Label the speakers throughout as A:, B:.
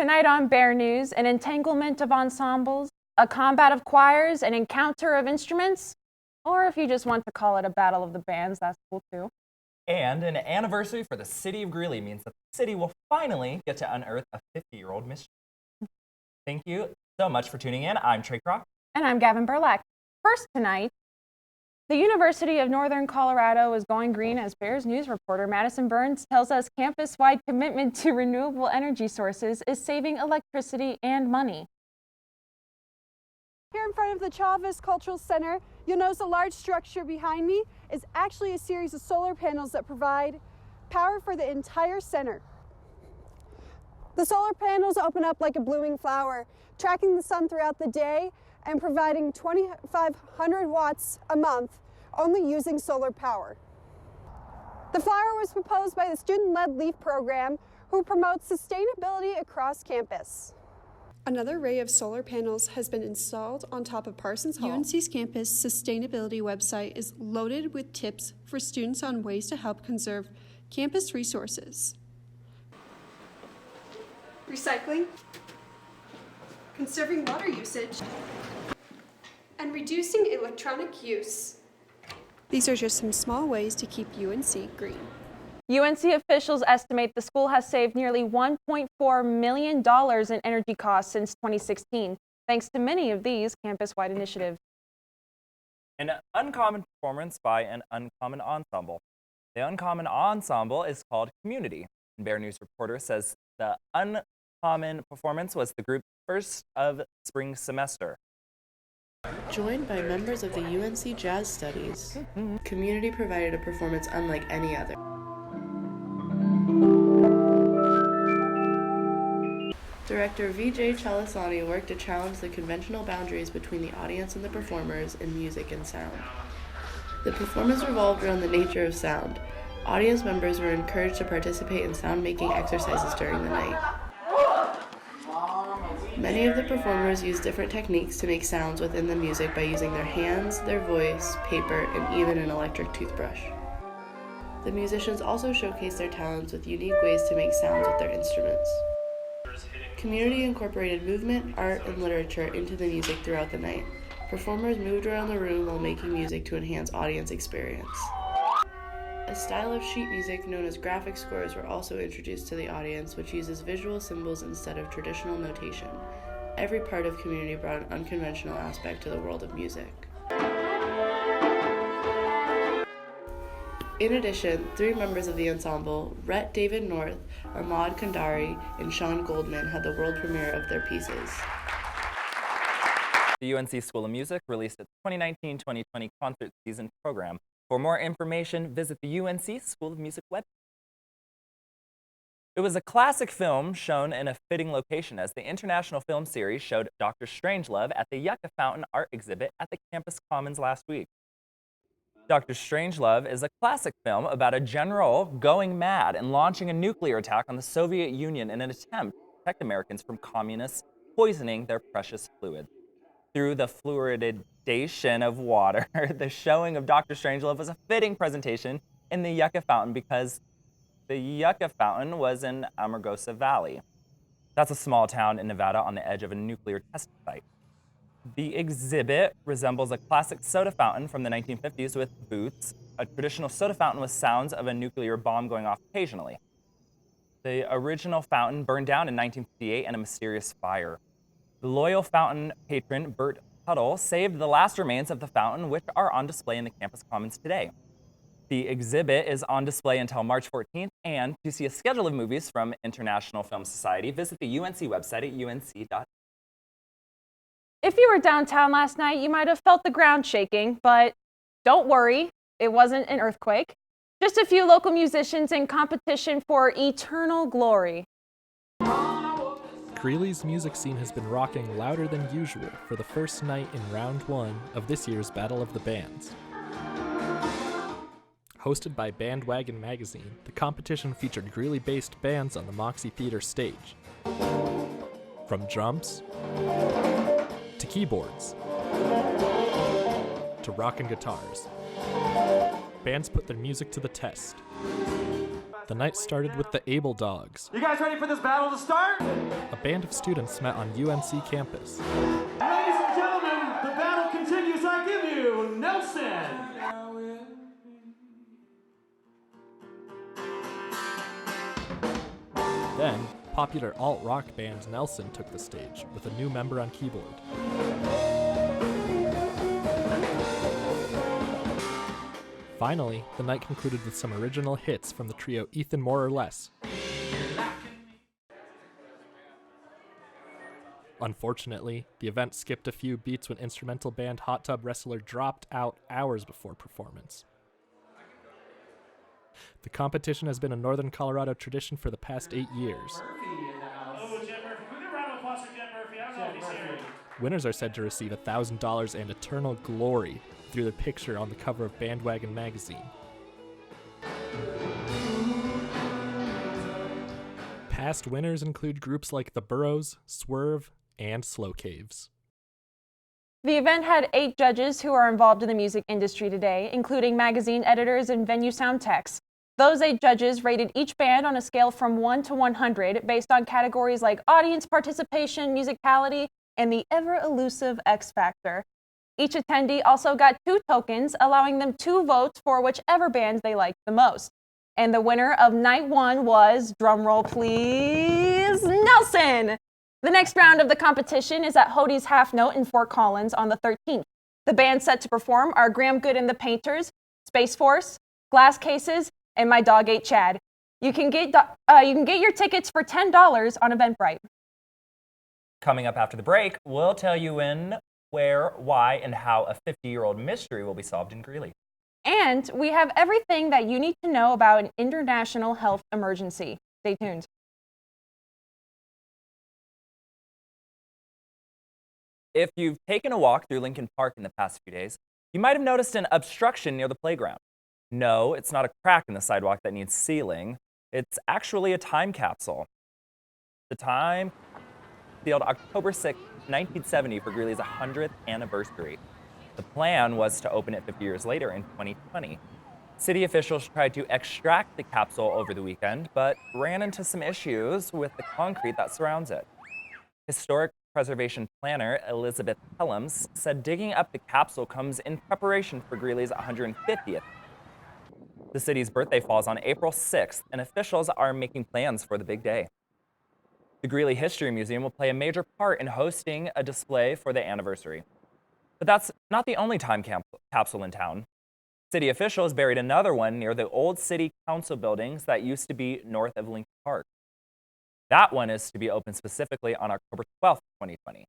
A: Tonight on Bear News, an entanglement of ensembles, a combat of choirs, an encounter of instruments, or if you just want to call it a battle of the bands, that's cool too.
B: And an anniversary for the city of Greeley means that the city will finally get to unearth a 50-year-old mystery. Thank you so much for tuning in. I'm Trey Crock.
A: And I'm Gavin Burlack. First tonight, the University of Northern Colorado is going green as Bears News reporter Madison Burns tells us campus-wide commitment to renewable energy sources is saving electricity and money.
C: Here in front of the Chavez Cultural Center, you'll notice a large structure behind me is actually a series of solar panels that provide power for the entire center. The solar panels open up like a blooming flower, tracking the sun throughout the day and providing 2,500 watts a month only using solar power. The flower was proposed by the student-led LEAF program who promotes sustainability across campus. Another array of solar panels has been installed on top of Parsons Hall. UNC's campus sustainability website is loaded with tips for students on ways to help conserve campus resources. Recycling, conserving water usage, and reducing electronic use. These are just some small ways to keep UNC green.
A: UNC officials estimate the school has saved nearly $1.4 million in energy costs since 2016, thanks to many of these campus-wide initiatives.
B: An uncommon performance by an uncommon ensemble. The uncommon ensemble is called Community. And Bear News reporter says the uncommon performance was the group's first of spring semester.
D: Joined by members of the UNC Jazz Studies, Community provided a performance unlike any other. Director Vijay Chalasani worked to challenge the conventional boundaries between the audience and the performers in music and sound. The performance revolved around the nature of sound. Audience members were encouraged to participate in sound-making exercises during the night. Many of the performers used different techniques to make sounds within the music by using their hands, their voice, paper, and even an electric toothbrush. The musicians also showcased their talents with unique ways to make sounds with their instruments. Community incorporated movement, art, and literature into the music throughout the night. Performers moved around the room while making music to enhance audience experience. A style of sheet music known as graphic scores were also introduced to the audience, which uses visual symbols instead of traditional notation. Every part of Community brought an unconventional aspect to the world of music. In addition, 3 members of the ensemble, Rhett David North, Ahmad Kandari, and Sean Goldman, had the world premiere of their pieces.
B: The UNC School of Music released its 2019-2020 concert season program. For more information, visit the UNC School of Music website. It was a classic film shown in a fitting location as the International Film Series showed Dr. Strangelove at the Yucca Fountain art exhibit at the campus commons last week. Dr. Strangelove is a classic film about a general going mad and launching a nuclear attack on the Soviet Union in an attempt to protect Americans from communists poisoning their precious fluids. Through the fluoridation of water, the showing of Dr. Strangelove was a fitting presentation in the Yucca Fountain because the Yucca Fountain was in Amargosa Valley. That's a small town in Nevada on the edge of a nuclear test site. The exhibit resembles a classic soda fountain from the 1950s with booths, a traditional soda fountain with sounds of a nuclear bomb going off occasionally. The original fountain burned down in 1958 in a mysterious fire. The loyal fountain patron, Bert Tuttle, saved the last remains of the fountain, which are on display in the campus commons today. The exhibit is on display until March 14th, and to see a schedule of movies from International Film Society, visit the UNC website at unc.edu.
A: If you were downtown last night, you might have felt the ground shaking, but don't worry, it wasn't an earthquake. Just a few local musicians in competition for eternal glory.
E: Greeley's music scene has been rocking louder than usual for the first night in round 1 of this year's Battle of the Bands. Hosted by Bandwagon Magazine, the competition featured Greeley-based bands on the Moxie Theater stage. From drums, to keyboards, to rock and guitars, bands put their music to the test. The night started with the Able Dogs,
F: You guys ready for this battle to start?
E: a band of students met on UNC campus.
F: Ladies and gentlemen, the battle continues. I give you Nelson.
E: Then, popular alt-rock band Nelson took the stage, with a new member on keyboard. Finally, the night concluded with some original hits from the trio Ethan More or Less. Unfortunately, the event skipped a few beats when instrumental band Hot Tub Wrestler dropped out hours before performance. The competition has been a Northern Colorado tradition for the past 8 years.
G: Oh, Jen Murphy. Can we get a round of applause for Jen Murphy? I don't know if he's here.
E: Winners are said to receive $1,000 and eternal glory through the picture on the cover of Bandwagon magazine. Past winners include groups like The Burrows, Swerve, and Slow Caves.
A: The event had 8 judges who are involved in the music industry today, including magazine editors and venue sound techs. Those 8 judges rated each band on a scale from 1 to 100 based on categories like audience participation, musicality, and the ever-elusive X Factor. Each attendee also got 2 tokens, allowing them 2 votes for whichever bands they liked the most. And the winner of night 1 was, drumroll please, Nelson! The next round of the competition is at Hodie's Half Note in Fort Collins on the 13th. The bands set to perform are Graham Good and the Painters, Space Force, Glass Cases, and My Dog Ate Chad. You can get your tickets for $10 on Eventbrite.
B: Coming up after the break, we'll tell you when, where, why, and how a 50-year-old mystery will be solved in Greeley.
A: And we have everything that you need to know about an international health emergency. Stay tuned.
B: If you've taken a walk through Lincoln Park in the past few days, you might have noticed an obstruction near the playground. No, it's not a crack in the sidewalk that needs sealing. It's actually a time capsule. The time sealed October 6, 1970 for Greeley's 100th anniversary. The plan was to open it 50 years later in 2020. City officials tried to extract the capsule over the weekend, but ran into some issues with the concrete that surrounds it. Historic preservation planner Elizabeth Helms said digging up the capsule comes in preparation for Greeley's 150th. The city's birthday falls on April 6th, and officials are making plans for the big day. The Greeley History Museum will play a major part in hosting a display for the anniversary. But that's not the only time capsule in town. City officials buried another one near the old city council buildings that used to be north of Lincoln Park. That one is to be opened specifically on October 12th, 2020.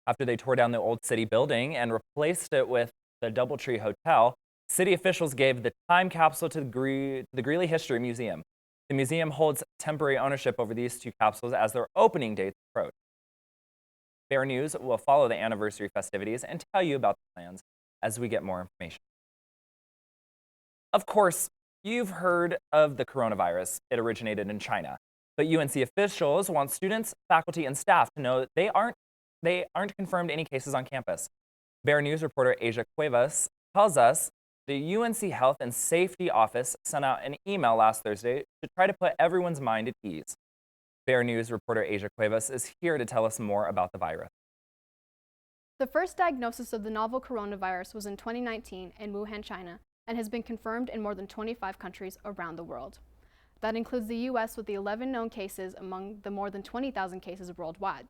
B: After they tore down the old city building and replaced it with the Doubletree Hotel, city officials gave the time capsule to the Greeley History Museum. The museum holds temporary ownership over these 2 capsules as their opening dates approach. Bear News will follow the anniversary festivities and tell you about the plans as we get more information. Of course, you've heard of the coronavirus. It originated in China. But UNC officials want students, faculty, and staff to know they aren't confirmed any cases on campus. Bear News reporter Asia Cuevas tells us the UNC Health and Safety Office sent out an email last Thursday to try to put everyone's mind at ease. Bear News reporter Asia Cuevas is here to tell us more about the virus.
H: The first diagnosis of the novel coronavirus was in 2019 in Wuhan, China, and has been confirmed in more than 25 countries around the world. That includes the U.S. with the 11 known cases among the more than 20,000 cases worldwide.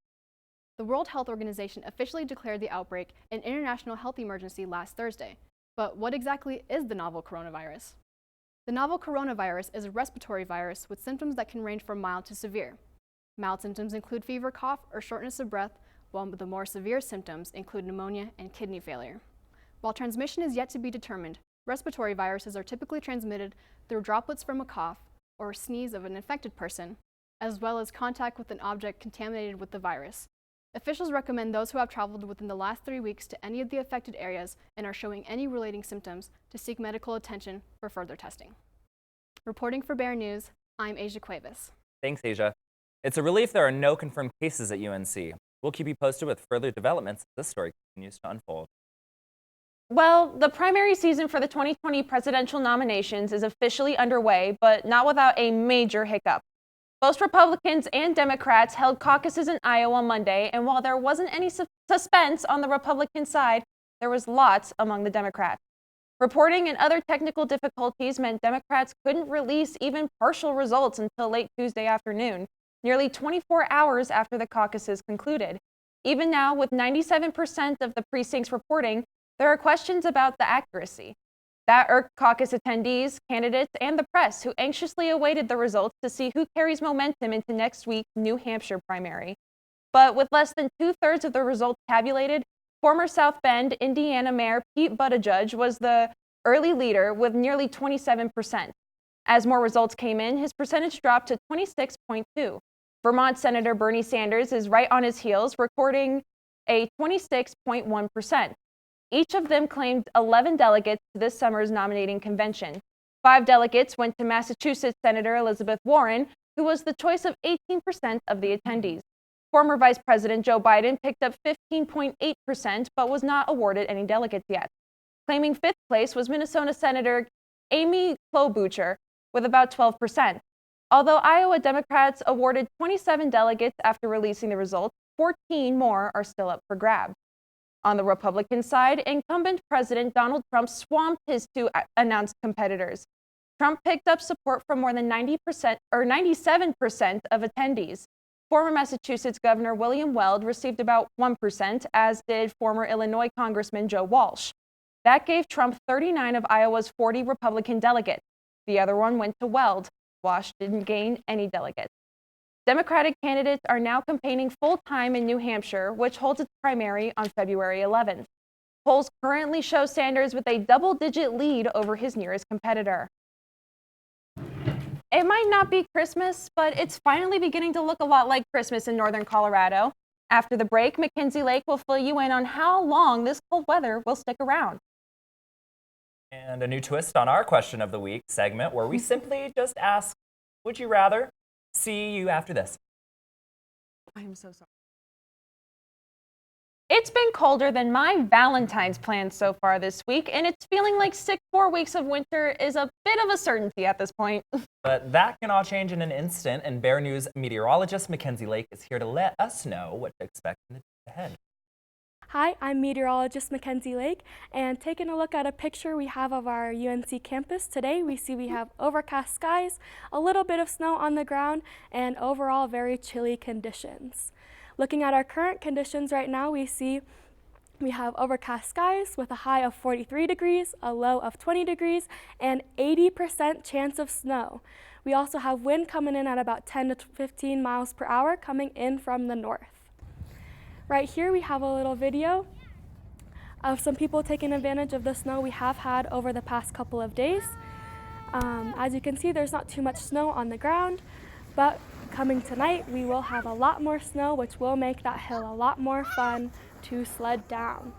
H: The World Health Organization officially declared the outbreak an international health emergency last Thursday. But what exactly is the novel coronavirus? The novel coronavirus is a respiratory virus with symptoms that can range from mild to severe. Mild symptoms include fever, cough, or shortness of breath, while the more severe symptoms include pneumonia and kidney failure. While transmission is yet to be determined, respiratory viruses are typically transmitted through droplets from a cough or sneeze of an infected person, as well as contact with an object contaminated with the virus. Officials recommend those who have traveled within the last 3 weeks to any of the affected areas and are showing any relating symptoms to seek medical attention for further testing. Reporting for Bear News, I'm Asia Cuevas.
B: Thanks, Asia. It's a relief there are no confirmed cases at UNC. We'll keep you posted with further developments as this story continues to unfold.
A: Well, the primary season for the 2020 presidential nominations is officially underway, but not without a major hiccup. Both Republicans and Democrats held caucuses in Iowa Monday, and while there wasn't any suspense on the Republican side, there was lots among the Democrats. Reporting and other technical difficulties meant Democrats couldn't release even partial results until late Tuesday afternoon, nearly 24 hours after the caucuses concluded. Even now, with 97% of the precincts reporting, there are questions about the accuracy. That irked caucus attendees, candidates, and the press, who anxiously awaited the results to see who carries momentum into next week's New Hampshire primary. But with less than 2/3 of the results tabulated, former South Bend, Indiana Mayor Pete Buttigieg was the early leader with nearly 27%. As more results came in, his percentage dropped to 26.2. Vermont Senator Bernie Sanders is right on his heels, recording a 26.1%. Each of them claimed 11 delegates to this summer's nominating convention. 5 delegates went to Massachusetts Senator Elizabeth Warren, who was the choice of 18% of the attendees. Former Vice President Joe Biden picked up 15.8%, but was not awarded any delegates yet. Claiming 5th place was Minnesota Senator Amy Klobuchar with about 12%. Although Iowa Democrats awarded 27 delegates after releasing the results, 14 more are still up for grabs. On the Republican side, incumbent President Donald Trump swamped his 2 announced competitors. Trump picked up support from more than 90% or 97% of attendees. Former Massachusetts Governor William Weld received about 1%, as did former Illinois Congressman Joe Walsh. That gave Trump 39 of Iowa's 40 Republican delegates. The other one went to Weld. Walsh didn't gain any delegates. Democratic candidates are now campaigning full-time in New Hampshire, which holds its primary on February 11th. Polls currently show Sanders with a double-digit lead over his nearest competitor. It might not be Christmas, but it's finally beginning to look a lot like Christmas in northern Colorado. After the break, Mackenzie Lake will fill you in on how long this cold weather will stick around.
B: And a new twist on our question of the week segment, where we simply just ask, would you rather? See you after this.
A: I am so sorry. It's been colder than my Valentine's plans so far this week, and it's feeling like 4 weeks of winter is a bit of a certainty at this point.
B: But that can all change in an instant, and Bear News meteorologist Mackenzie Lake is here to let us know what to expect in the days ahead.
I: Hi, I'm meteorologist Mackenzie Lake, and taking a look at a picture we have of our UNC campus today, we see we have overcast skies, a little bit of snow on the ground, and overall very chilly conditions. Looking at our current conditions right now, we see we have overcast skies with a high of 43 degrees, a low of 20 degrees, and 80% chance of snow. We also have wind coming in at about 10 to 15 miles per hour coming in from the north. Right here we have a little video of some people taking advantage of the snow we have had over the past couple of days. As you can see, there's not too much snow on the ground, but coming tonight we will have a lot more snow, which will make that hill a lot more fun to sled down.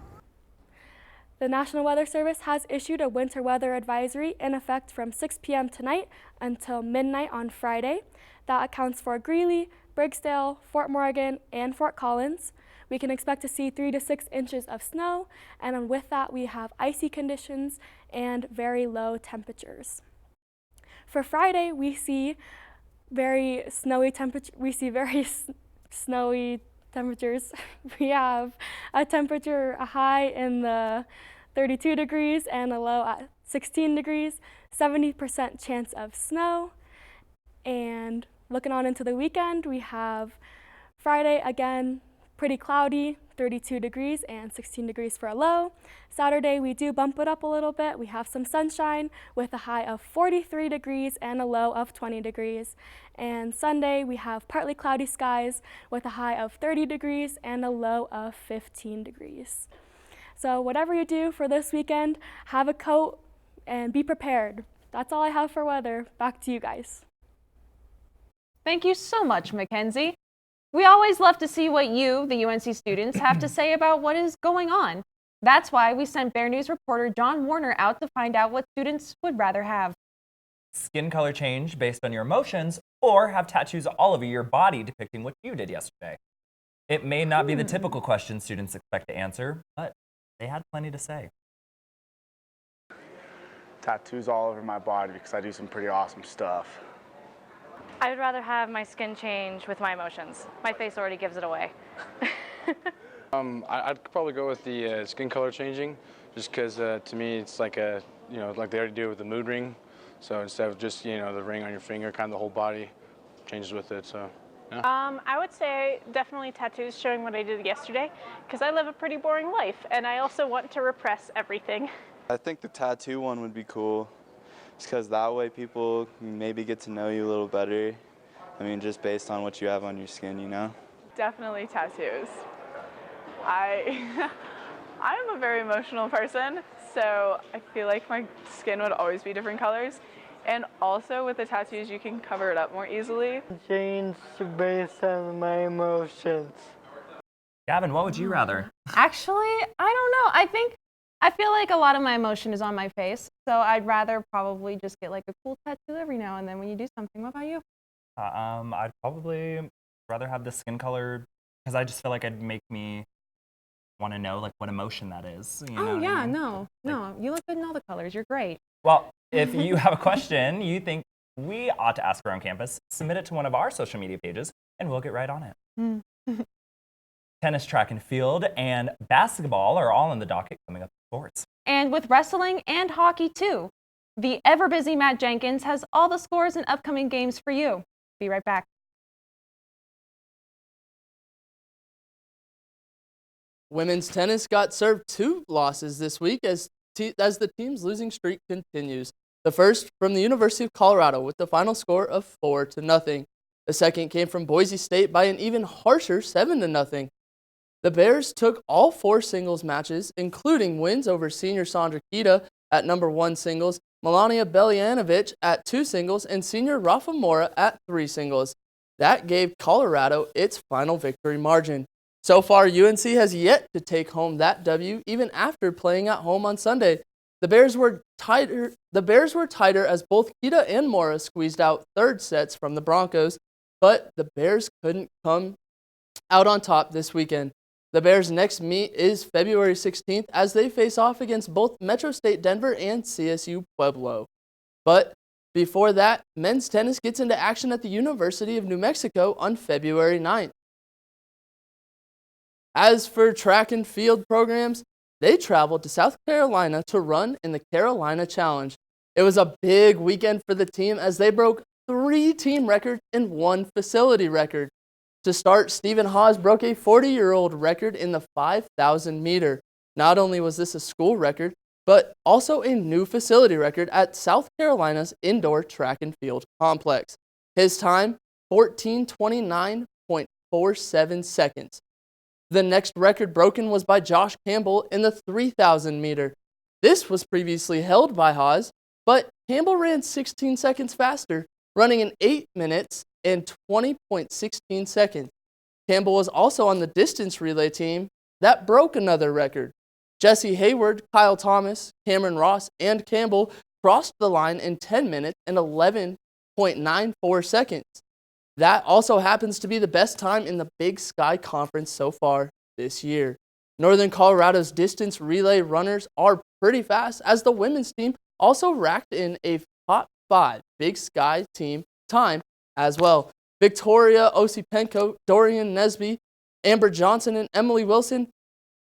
I: The National Weather Service has issued a winter weather advisory in effect from 6 p.m. tonight until midnight on Friday. That accounts for Greeley, Brigsdale, Fort Morgan, and Fort Collins. We can expect to see 3 to 6 inches of snow, and with that we have icy conditions and very low temperatures. For Friday, we see very snowy temperatures. We have a high in the 32 degrees and a low at 16 degrees, 70% chance of snow. And looking on into the weekend, we have Friday again, pretty cloudy, 32 degrees and 16 degrees for a low. Saturday, we do bump it up a little bit. We have some sunshine with a high of 43 degrees and a low of 20 degrees. And Sunday, we have partly cloudy skies with a high of 30 degrees and a low of 15 degrees. So whatever you do for this weekend, have a coat and be prepared. That's all I have for weather. Back to you guys.
A: Thank you so much, Mackenzie. We always love to see what you, the UNC students, have to say about what is going on. That's why we sent Bear News reporter John Warner out to find out what students would rather have.
B: Skin color change based on your emotions, or have tattoos all over your body depicting what you did yesterday. It may not be the typical question students expect to answer, but they had plenty to say.
J: tattoos all over my body because I do some pretty awesome stuff.
K: I would rather have my skin change with my emotions. My face already gives it away.
L: I'd probably go with the skin color changing, just because to me it's like like they already do with the mood ring. So instead of just the ring on your finger, kind of the whole body changes with it. So. Yeah.
M: I would say definitely tattoos, showing what I did yesterday, because I live a pretty boring life and I also want to repress everything.
N: I think the tattoo one would be cool, just because that way people maybe get to know you a little better. I mean, just based on what you have on your skin,
M: Definitely tattoos. I'm a very emotional person, so I feel like my skin would always be different colors. And also with the tattoos, you can cover it up more easily.
O: Change based on my emotions.
B: Gavin, what would you rather?
A: Actually, I don't know. I feel like a lot of my emotion is on my face, so I'd rather probably just get like a cool tattoo every now and then when you do something. What about you?
B: I'd probably rather have the skin color because I just feel like it'd make me want to know like what emotion that is. You know what I mean?
A: No, you look good in all the colors. You're great.
B: Well, if you have a question you think we ought to ask around campus, submit it to one of our social media pages, and we'll get right on it. Tennis, track and field, and basketball are all on the docket coming up in sports.
A: And with wrestling and hockey too. The ever-busy Matt Jenkins has all the scores and upcoming games for you. Be right back.
P: Women's tennis got served 2 losses this week as the team's losing streak continues. The first from the University of Colorado with the final score of 4-0. The second came from Boise State by an even harsher 7-0. The Bears took all 4 singles matches, including wins over senior Sandra Kita at number 1 singles, Melania Beljanovich at 2 singles, and senior Rafa Mora at 3 singles. That gave Colorado its final victory margin. So far, UNC has yet to take home that W even after playing at home on Sunday. The Bears were tighter as both Kita and Mora squeezed out third sets from the Broncos, but the Bears couldn't come out on top this weekend. The Bears' next meet is February 16th as they face off against both Metro State Denver and CSU Pueblo. But before that, men's tennis gets into action at the University of New Mexico on February 9th. As for track and field programs, they traveled to South Carolina to run in the Carolina Challenge. It was a big weekend for the team as they broke 3 team records and 1 facility record. To start, Stephen Haas broke a 40-year-old record in the 5,000 meter. Not only was this a school record, but also a new facility record at South Carolina's indoor track and field complex. His time, 14:29.47 seconds. The next record broken was by Josh Campbell in the 3,000 meter. This was previously held by Haas, but Campbell ran 16 seconds faster, running in 8 minutes and 20.16 seconds. Campbell was also on the distance relay team that broke another record. Jesse Hayward, Kyle Thomas, Cameron Ross, and Campbell crossed the line in 10 minutes and 11.94 seconds. That also happens to be the best time in the Big Sky Conference so far this year. Northern Colorado's distance relay runners are pretty fast, as the women's team also racked in a top 5 Big Sky team time as well. Victoria Osipenko, Dorian Nesby, Amber Johnson, and Emily Wilson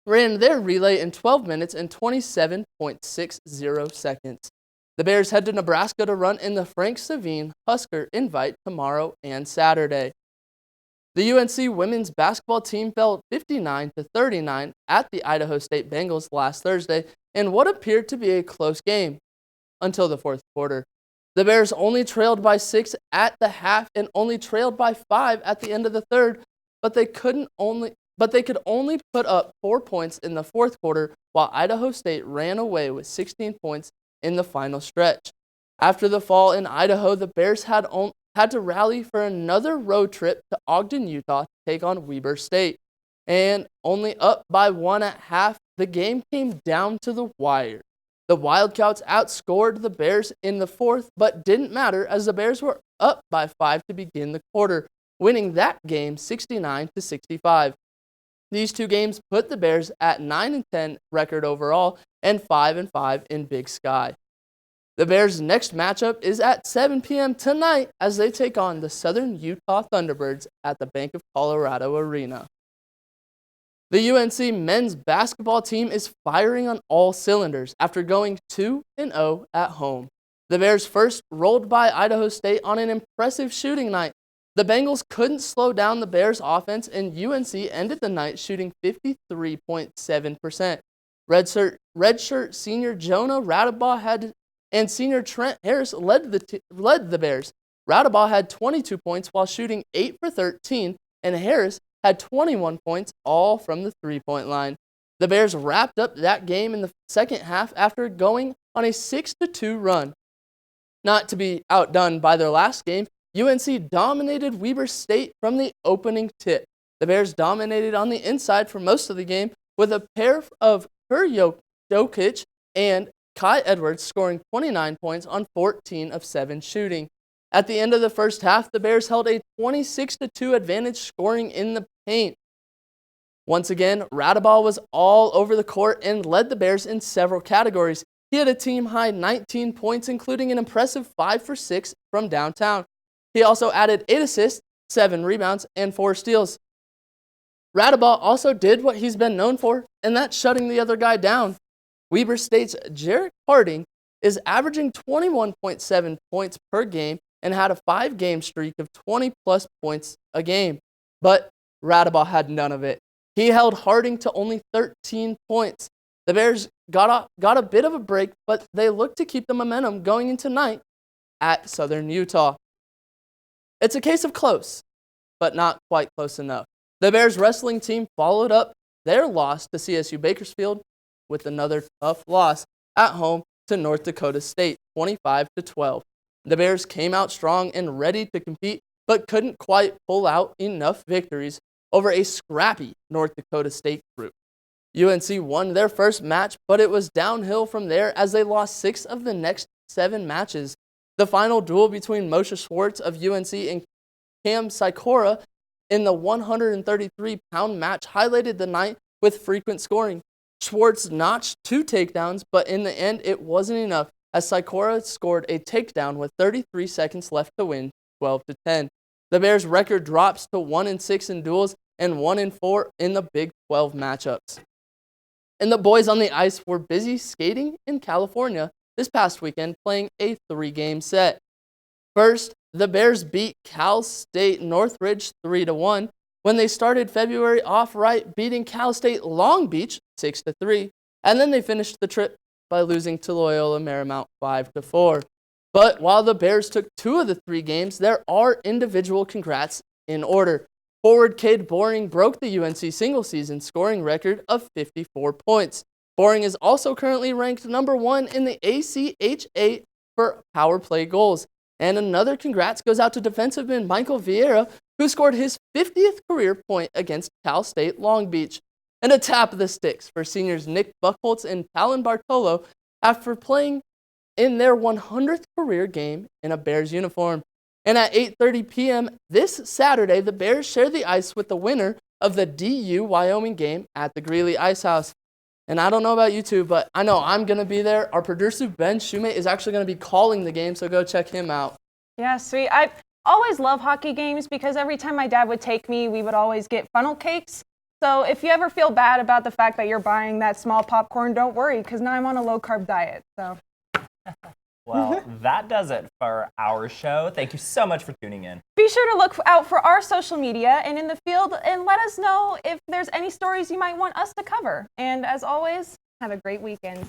P: ran their relay in 12 minutes and 27.60 seconds. The Bears head to Nebraska to run in the Frank Savine Husker Invite tomorrow and Saturday. The UNC women's basketball team fell 59-39 at the Idaho State Bengals last Thursday in what appeared to be a close game until the fourth quarter. The Bears only trailed by 6 at the half and only trailed by 5 at the end of the third, but they could only put up 4 points in the fourth quarter, while Idaho State ran away with 16 points in the final stretch. After the fall in Idaho, the Bears had to rally for another road trip to Ogden, Utah to take on Weber State. And only up by 1 at half, the game came down to the wire. The Wildcats outscored the Bears in the fourth, but didn't matter as the Bears were up by 5 to begin the quarter, winning that game 69-65. These 2 games put the Bears at 9-10 record overall and 5-5 in Big Sky. The Bears' next matchup is at 7 p.m. tonight as they take on the Southern Utah Thunderbirds at the Bank of Colorado Arena. The UNC men's basketball team is firing on all cylinders after going 2-0 at home. The Bears first rolled by Idaho State on an impressive shooting night. The Bengals couldn't slow down the Bears' offense, and UNC ended the night shooting 53.7%. Redshirt senior Jonah Radabaugh and senior Trent Harris led the Bears. Radabaugh had 22 points while shooting 8 for 13, and Harris had 21 points, all from the three-point line. The Bears wrapped up that game in the second half after going on a 6-2 run. Not to be outdone by their last game, UNC dominated Weber State from the opening tip. The Bears dominated on the inside for most of the game, with a pair of Jokic and Kai Edwards scoring 29 points on 14 of 7 shooting. At the end of the first half, the Bears held a 26-2 advantage scoring in the paint. Once again, Radabaugh was all over the court and led the Bears in several categories. He had a team-high 19 points, including an impressive 5 for 6 from downtown. He also added 8 assists, 7 rebounds, and 4 steals. Radabaugh also did what he's been known for, and that's shutting the other guy down. Weber State's Jarek Harding is averaging 21.7 points per game and had a 5-game streak of 20-plus points a game. But Radabaugh had none of it. He held Harding to only 13 points. The Bears got a bit of a break, but they look to keep the momentum going into tonight at Southern Utah. It's a case of close, but not quite close enough. The Bears wrestling team followed up their loss to CSU Bakersfield with another tough loss at home to North Dakota State, 25-12. The Bears came out strong and ready to compete, but couldn't quite pull out enough victories over a scrappy North Dakota State group. UNC won their first match, but it was downhill from there as they lost 6 of the next 7 matches. The final duel between Moshe Schwartz of UNC and Cam Sikora in the 133-pound match highlighted the night with frequent scoring. Schwartz notched 2 takedowns, but in the end, it wasn't enough as Sikora scored a takedown with 33 seconds left to win, 12-10. The Bears' record drops to 1-6 in duels and 1-4 in the Big 12 matchups. And the boys on the ice were busy skating in California this past weekend, playing a 3-game set. First, the Bears beat Cal State Northridge 3-1 when they started February off right, beating Cal State Long Beach 6-3, and then they finished the trip by losing to Loyola Marymount 5-4. But while the Bears took 2 of the 3 games, there are individual congrats in order. Forward Cade Boring broke the UNC single-season scoring record of 54 points. Boring is also currently ranked number 1 in the ACHA for power play goals. And another congrats goes out to defenseman Michael Vieira, who scored his 50th career point against Cal State Long Beach. And a tap of the sticks for seniors Nick Buchholz and Talon Bartolo after playing in their 100th career game in a Bears uniform. And at 8:30 p.m. this Saturday, the Bears share the ice with the winner of the DU-Wyoming game at the Greeley Ice House. And I don't know about you two, but I know I'm going to be there. Our producer, Ben Shumate, is actually going to be calling the game, so go check him out.
A: Yeah, sweet. I always love hockey games because every time my dad would take me, we would always get funnel cakes. So if you ever feel bad about the fact that you're buying that small popcorn, don't worry, because now I'm on a low-carb diet. So.
B: Well, that does it for our show. Thank you so much for tuning in.
A: Be sure to look out for our social media and in the field and let us know if there's any stories you might want us to cover. And as always, have a great weekend.